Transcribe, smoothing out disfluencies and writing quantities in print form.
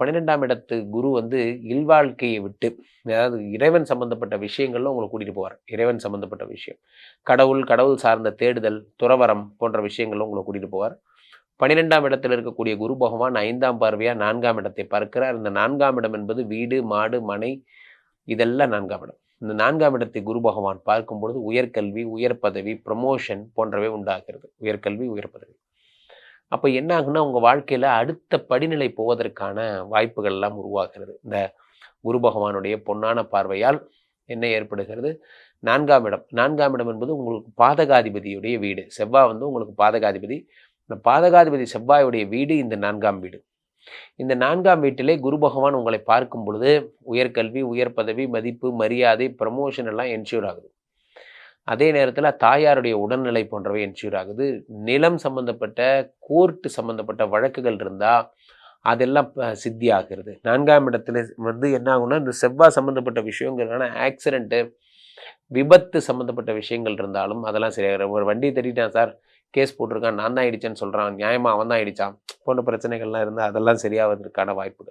12ஆம் இடத்து குரு வந்து இல்வாழ்க்கையை விட்டு, அதாவது இறைவன் சம்பந்தப்பட்ட விஷயங்கள்ல உங்கள கூட்டிட்டு போவார். இறைவன் சம்பந்தப்பட்ட விஷயம். கடவுள் சார்ந்த தேடுதல், துறவறம் போன்ற விஷயங்கள்ல உங்கள கூட்டிட்டு போவார். 12ஆம் இடத்துல இருக்கக்கூடிய குரு பகவான் 5ஆம் பார்வையா 4ஆம் இடத்தை பார்க்கிறார். இந்த 4ஆம் இடம் என்பது வீடு, மாடு, மனை இதெல்லாம் 4ஆம் இடம். இந்த 4ஆம் இடத்தை குரு பகவான் பார்க்கும்பொழுது உயர்கல்வி, உயர் பதவி, ப்ரமோஷன் போன்றவை உண்டாகிறது. உயர்கல்வி, உயர் பதவி. அப்ப என்ன ஆகுன்னா, உங்க வாழ்க்கையில அடுத்த படிநிலை போவதற்கான வாய்ப்புகள் எல்லாம் உருவாகிறது. இந்த குரு பகவானுடைய பொன்னான பார்வையால் என்ன ஏற்படுகிறது? 4ஆம் இடம். 4ஆம் இடம் என்பது உங்களுக்கு பாதகாதிபதியுடைய வீடு. செவ்வாய் வந்து உங்களுக்கு பாதகாதிபதி. இந்த பாதகாதிபதி செவ்வாயுடைய வீடு இந்த 4ஆம் வீடு. இந்த 4ஆம் வீட்டிலே குரு பகவான் உங்களை பார்க்கும் பொழுது உயர்கல்வி, உயர் பதவி, மதிப்பு, மரியாதை, ப்ரமோஷன் எல்லாம் என்ஷூர் ஆகுது. அதே நேரத்துல தாயாருடைய உடல்நிலை போன்றவை என்ஷூர் ஆகுது. நிலம் சம்பந்தப்பட்ட, கோர்ட் சம்பந்தப்பட்ட வழக்குகள் இருந்தா அதெல்லாம் சித்தி ஆகிறது. 4ஆம் இடத்துல வந்து என்ன ஆகும்னா, இந்த செவ்வாய் சம்பந்தப்பட்ட விஷயங்கிறதுனால ஆக்சிடென்ட்டு, விபத்து சம்பந்தப்பட்ட விஷயங்கள் இருந்தாலும் அதெல்லாம் சரியாகிடும். ஒரு வண்டியை தட்டிட்டான் சார், கேஸ் போட்டிருக்கான், நான் தான் இடிச்சேன்னு சொல்றான், நியாயமா அவன் தான் இடிச்சான் போன்ற பிரச்சனைகள்லாம் இருந்தால் அதெல்லாம் சரியாவதற்கான வாய்ப்புகள்